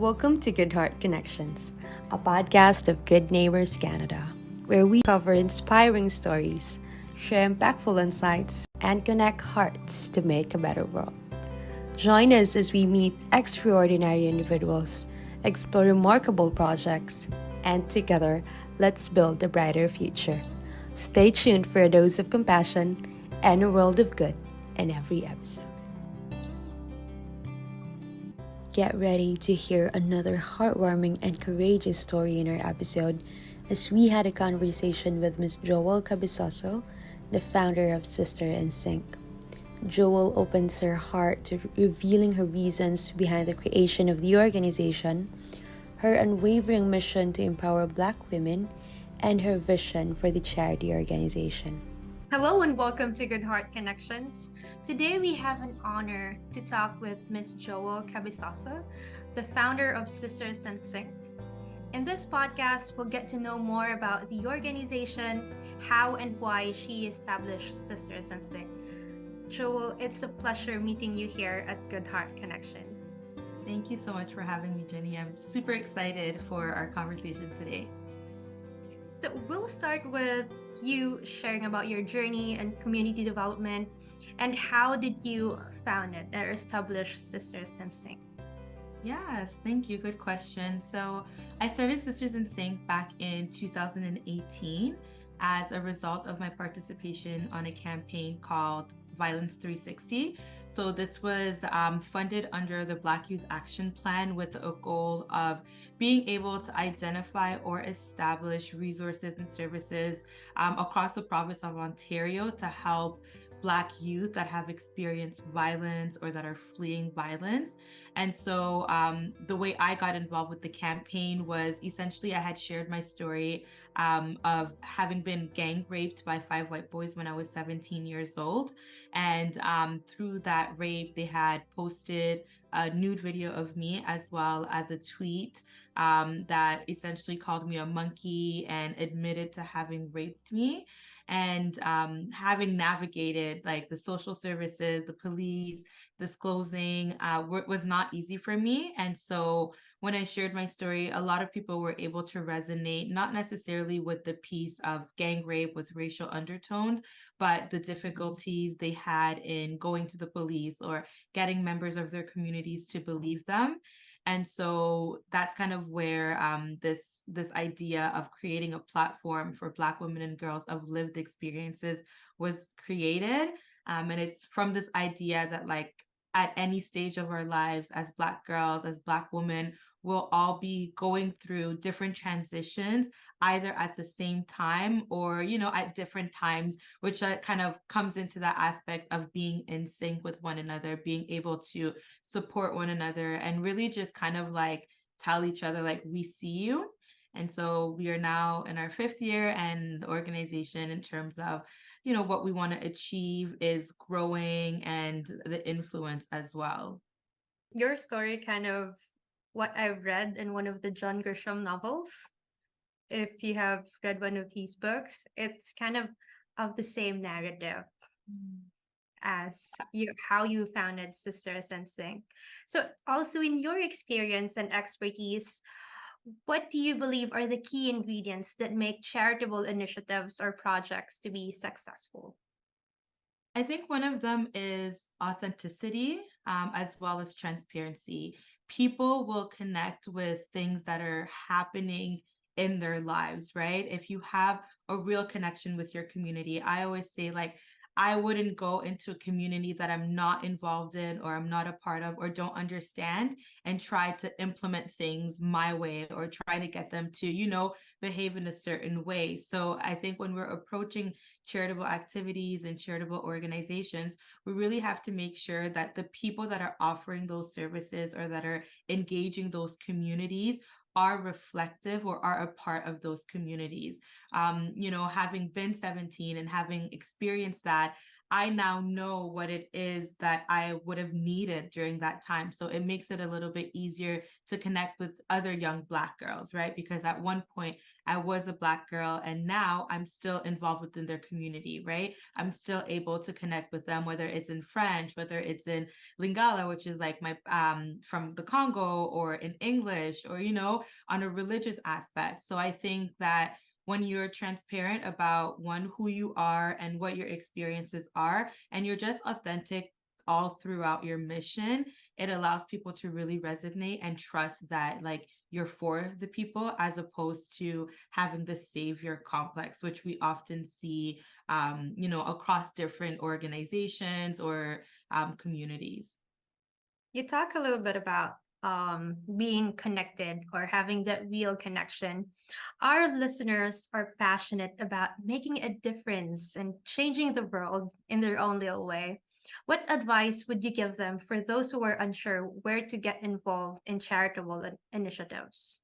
Welcome to GoodHeart Connections, a podcast of Good Neighbors Canada, where we cover inspiring stories, share impactful insights, and connect hearts to make a better world. Join us as we meet extraordinary individuals, explore remarkable projects, and together, let's build a brighter future. Stay tuned for a dose of compassion and a world of good in every episode. Get ready to hear another heartwarming and courageous story in our episode as we had a conversation with Ms. Joëlle Kabisoso, the founder of Sister in Sync. Joëlle opens her heart to revealing her reasons behind the creation of the organization, her unwavering mission to empower Black women, and her vision for the charity organization. Hello and welcome to GoodHeart Connections. Today we have an honor to talk with Ms. Joëlle Kabisoso, the founder of Sisters in Sync. In this podcast, we'll get to know more about the organization, how and why she established Sisters in Sync. Joëlle, it's a pleasure meeting you here at GoodHeart Connections. Thank you so much for having me, Jenny. I'm super excited for our conversation today. So we'll start with you sharing about your journey and community development and how did you found it or establish Sisters in Sync? Yes, thank you. Good question. So I started Sisters in Sync back in 2018 as a result of my participation on a campaign called Violence 360. So this was funded under the Black Youth Action Plan with a goal of being able to identify or establish resources and services across the province of Ontario to help Black youth that have experienced violence or that are fleeing violence. And so the way I got involved with the campaign was essentially I had shared my story of having been gang raped by 5 white boys when I was 17 years old. And through that rape, they had posted a nude video of me as well as a tweet that essentially called me a monkey and admitted to having raped me. And having navigated like the social services, the police, disclosing was not easy for me. And so when I shared my story, a lot of people were able to resonate, not necessarily with the piece of gang rape with racial undertones, but the difficulties they had in going to the police or getting members of their communities to believe them. And so that's kind of where this idea of creating a platform for Black women and girls of lived experiences was created. And it's from this idea that like at any stage of our lives as Black girls, as Black women, we'll all be going through different transitions, either at the same time or, at different times, which kind of comes into that aspect of being in sync with one another, being able to support one another and really just kind of like tell each other, like, we see you. And so we are now in our 5th year, and the organization in terms of what we want to achieve is growing and the influence as well. Your story kind of what I've read in one of the John Grisham novels. If you have read one of his books, it's kind of the same narrative as how you founded Sisters in Sync. So also in your experience and expertise, what do you believe are the key ingredients that make charitable initiatives or projects to be successful? I think one of them is authenticity, as well as transparency. People will connect with things that are happening in their lives, right? If you have a real connection with your community, I always say, like, I wouldn't go into a community that I'm not involved in or I'm not a part of or don't understand and try to implement things my way or try to get them to, behave in a certain way. So I think when we're approaching charitable activities and charitable organizations, we really have to make sure that the people that are offering those services or that are engaging those communities are reflective or are a part of those communities. Having been 17 and having experienced that, I now know what it is that I would have needed during that time. So it makes it a little bit easier to connect with other young Black girls, right? Because at one point I was a Black girl and now I'm still involved within their community, right? I'm still able to connect with them, whether it's in French, whether it's in Lingala, which is like my from the Congo, or in English, or, on a religious aspect. So I think that when you're transparent about one, who you are and what your experiences are, and you're just authentic all throughout your mission, it allows people to really resonate and trust that like you're for the people, as opposed to having the savior complex, which we often see across different organizations or communities. You talk a little bit about being connected or having that real connection. Our listeners are passionate about making a difference and changing the world in their own little way. What advice would you give them for those who are unsure where to get involved in charitable initiatives?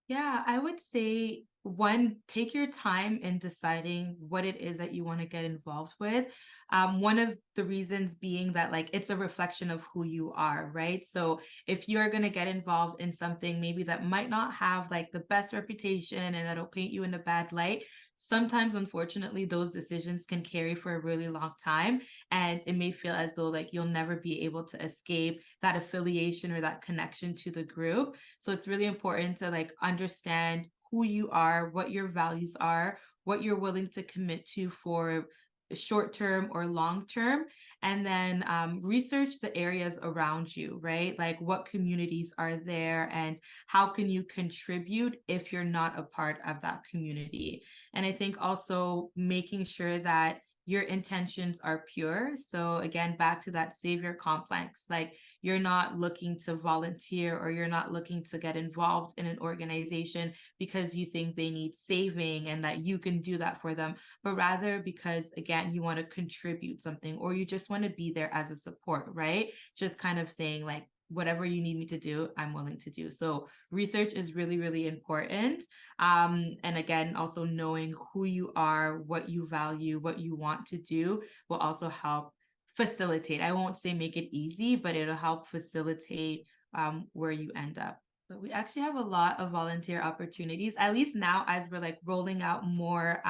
Yeah, I would say one, take your time in deciding what it is that you want to get involved with. One of the reasons being that, like, it's a reflection of who you are, right? So if you're going to get involved in something maybe that might not have like the best reputation and that'll paint you in a bad light, sometimes, unfortunately, those decisions can carry for a really long time. And it may feel as though like you'll never be able to escape that affiliation or that connection to the group. So it's really important to like understand who you are, what your values are, what you're willing to commit to for short term or long term, and then research the areas around you, right? Like what communities are there and how can you contribute if you're not a part of that community. And I think also making sure that your intentions are pure. So again, back to that savior complex, like you're not looking to volunteer or you're not looking to get involved in an organization because you think they need saving and that you can do that for them, but rather because, again, you want to contribute something or you just want to be there as a support, right? Just kind of saying, like, whatever you need me to do, I'm willing to do. So research is really, really important. And again, also knowing who you are, what you value, what you want to do will also help facilitate. I won't say make it easy, but it'll help facilitate where you end up. So we actually have a lot of volunteer opportunities, at least now as we're like rolling out more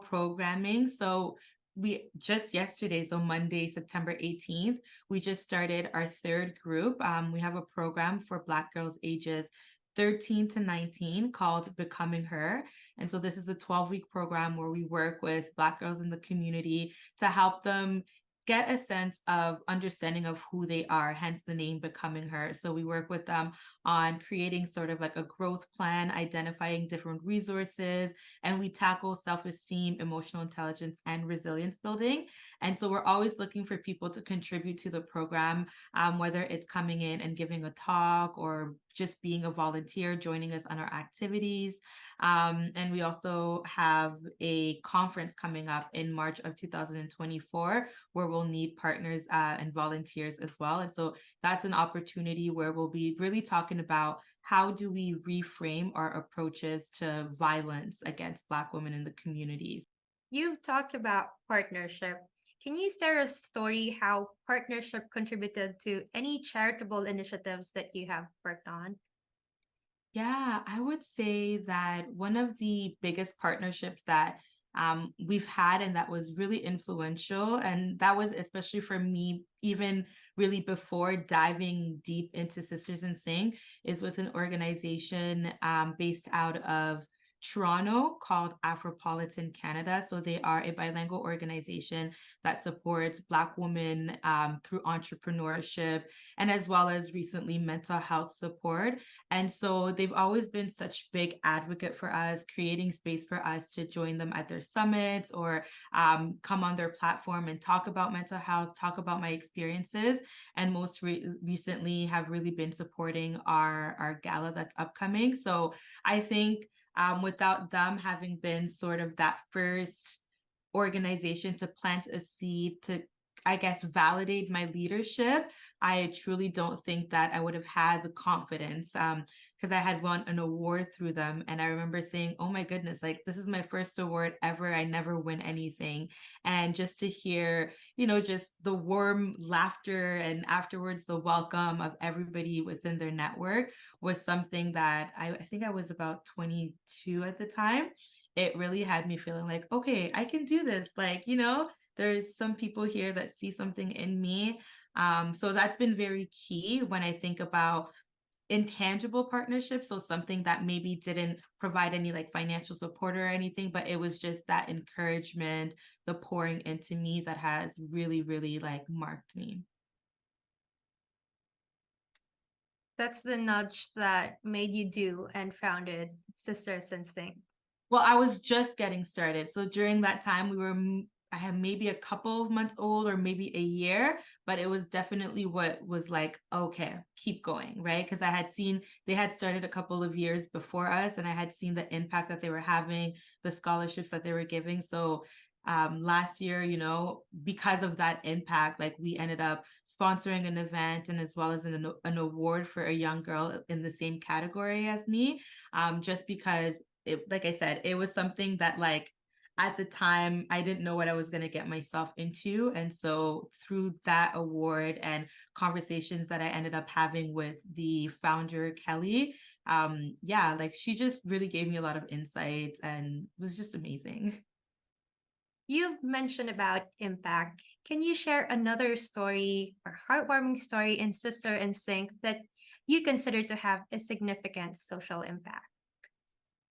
programming. So we just yesterday, so Monday, September 18th, we just started our third group. We have a program for Black girls ages 13 to 19 called Becoming Her. And so this is a 12-week program where we work with Black girls in the community to help them get a sense of understanding of who they are, hence the name Becoming Her. So we work with them on creating sort of like a growth plan, identifying different resources, and we tackle self-esteem, emotional intelligence, and resilience building. And so we're always looking for people to contribute to the program, whether it's coming in and giving a talk or just being a volunteer, joining us on our activities. And we also have a conference coming up in March of 2024 where we'll need partners and volunteers as well. And so that's an opportunity where we'll be really talking about how do we reframe our approaches to violence against Black women in the communities. You've talked about partnership. Can you share a story how partnership contributed to any charitable initiatives that you have worked on? Yeah, I would say that one of the biggest partnerships that we've had and that was really influential, and that was especially for me, even really before diving deep into Sisters in Sing, is with an organization based out of Toronto called Afropolitan Canada. So they are a bilingual organization that supports Black women through entrepreneurship and as well as recently mental health support. And so they've always been such big advocate for us, creating space for us to join them at their summits or come on their platform and talk about mental health, talk about my experiences. And most recently have really been supporting our gala that's upcoming. So I think without them having been sort of that first organization to plant a seed to I guess, validate my leadership, I truly don't think that I would have had the confidence. Because I had won an award through them. And I remember saying, oh my goodness, like this is my first award ever. I never win anything. And just to hear, just the warm laughter and afterwards the welcome of everybody within their network was something that I think I was about 22 at the time. It really had me feeling like, okay, I can do this. Like, there's some people here that see something in me. So that's been very key when I think about intangible partnerships. So something that maybe didn't provide any like financial support or anything, but it was just that encouragement, the pouring into me that has really, really like marked me. That's the nudge that made you do and founded Sisters in Sync. Well, I was just getting started. So during that time, I had maybe a couple of months old or maybe a year, but it was definitely what was like, okay, keep going, right? Because I had seen they had started a couple of years before us and I had seen the impact that they were having, the scholarships that they were giving. So last year, because of that impact, like we ended up sponsoring an event and as well as an award for a young girl in the same category as me, just because like I said, it was something that like at the time I didn't know what I was going to get myself into. And so through that award and conversations that I ended up having with the founder, Kelly, yeah, like she just really gave me a lot of insights and was just amazing. You've mentioned about impact. Can you share another story or heartwarming story in Sister in Sync that you consider to have a significant social impact?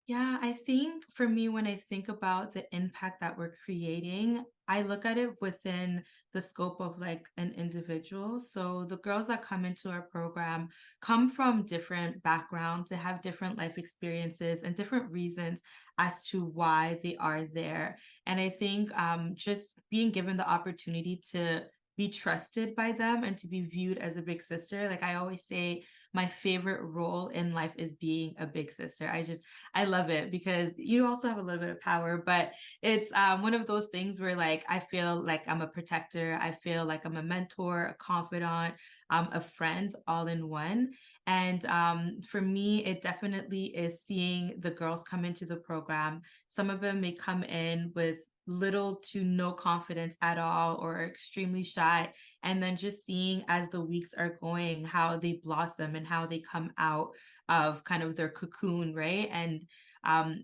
Yeah, I think for me, when I think about the impact that we're creating, I look at it within the scope of like an individual. So the girls that come into our program come from different backgrounds, they have different life experiences and different reasons as to why they are there. And I think just being given the opportunity to be trusted by them and to be viewed as a big sister. Like I always say, my favorite role in life is being a big sister. I love it because you also have a little bit of power, but it's one of those things where like I feel like I'm a protector. I feel like I'm a mentor, a confidant, a friend, all in one. And for me, it definitely is seeing the girls come into the program. Some of them may come in with little to no confidence at all or are extremely shy, and then just seeing as the weeks are going how they blossom and how they come out of kind of their cocoon, right? And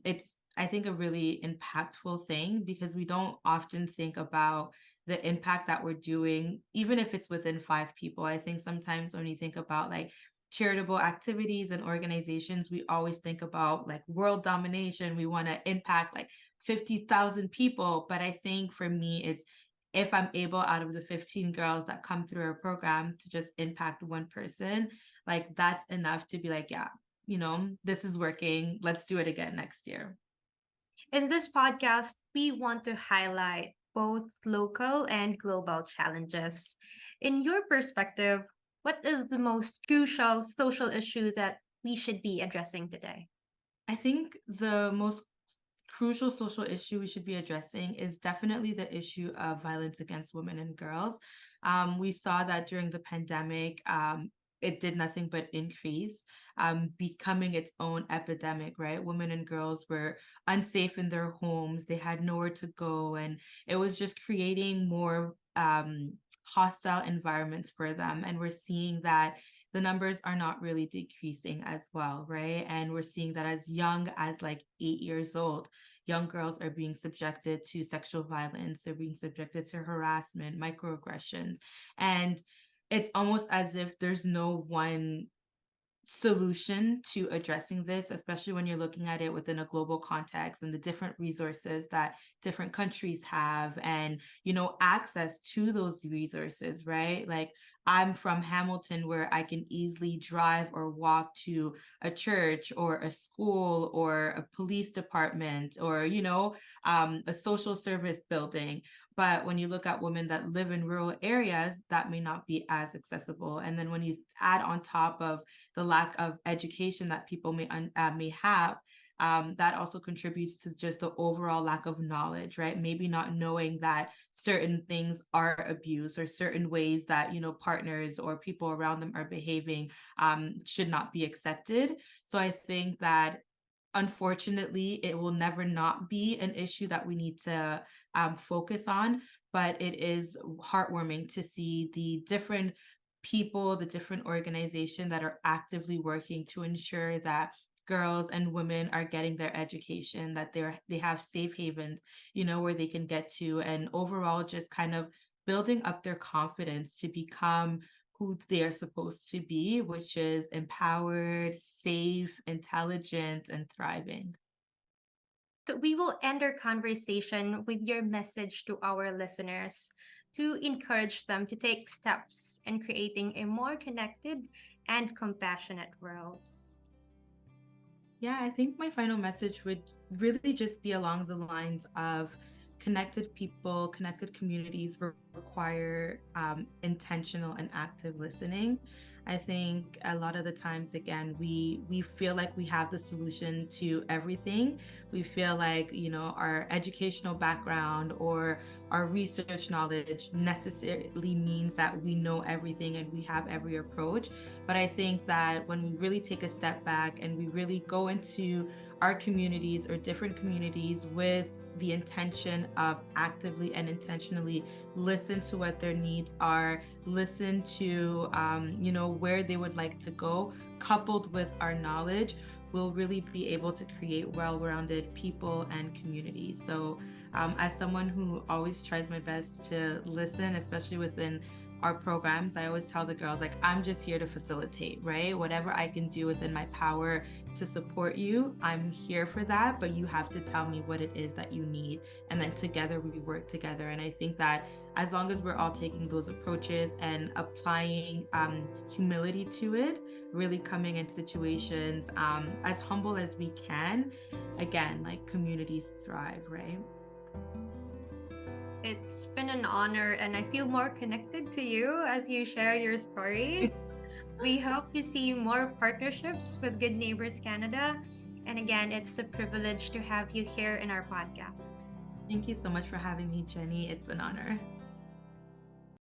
it's, I think, a really impactful thing because we don't often think about the impact that we're doing, even if it's within 5 people. I think sometimes when you think about like charitable activities and organizations, we always think about like world domination. We want to impact like 50,000 people. But I think for me, it's if I'm able out of the 15 girls that come through our program to just impact one person, like that's enough to be like, yeah, this is working. Let's do it again next year. In this podcast, we want to highlight both local and global challenges. In your perspective, what is the most crucial social issue that we should be addressing today? I think the most crucial social issue we should be addressing is definitely the issue of violence against women and girls. We saw that during the pandemic, it did nothing but increase, becoming its own epidemic, right? Women and girls were unsafe in their homes, they had nowhere to go, and it was just creating more hostile environments for them. And we're seeing that the numbers are not really decreasing as well, right? And we're seeing that as young as like 8 years old, young girls are being subjected to sexual violence, they're being subjected to harassment, microaggressions. And it's almost as if there's no one solution to addressing this, especially when you're looking at it within a global context and the different resources that different countries have and, access to those resources, right? Like I'm from Hamilton where I can easily drive or walk to a church or a school or a police department or, a social service building. But when you look at women that live in rural areas, that may not be as accessible. And then when you add on top of the lack of education that people may have, that also contributes to just the overall lack of knowledge, right? Maybe not knowing that certain things are abuse, or certain ways that, partners or people around them are behaving should not be accepted. So I think that unfortunately, it will never not be an issue that we need to focus on, but it is heartwarming to see the different people, the different organizations that are actively working to ensure that girls and women are getting their education, that they have safe havens, where they can get to, and overall just kind of building up their confidence to become who they are supposed to be, which is empowered, safe, intelligent, and thriving. So we will end our conversation with your message to our listeners to encourage them to take steps in creating a more connected and compassionate world. Yeah, I think my final message would really just be along the lines of connected people, connected communities require intentional and active listening. I think a lot of the times, again, we feel like we have the solution to everything. We feel like, our educational background or our research knowledge necessarily means that we know everything and we have every approach. But I think that when we really take a step back and we really go into our communities or different communities with the intention of actively and intentionally listen to what their needs are, listen to, where they would like to go, coupled with our knowledge, we'll really be able to create well-rounded people and communities. So as someone who always tries my best to listen, especially within our programs, I always tell the girls, like, I'm just here to facilitate, right? Whatever I can do within my power to support you, I'm here for that, but you have to tell me what it is that you need. And then together we work together. And I think that as long as we're all taking those approaches and applying humility to it, really coming in situations as humble as we can, again, like, communities thrive, right? It's been an honor, and I feel more connected to you as you share your story. We hope to see more partnerships with Good Neighbors Canada. And again, it's a privilege to have you here in our podcast. Thank you so much for having me, Jenny. It's an honor.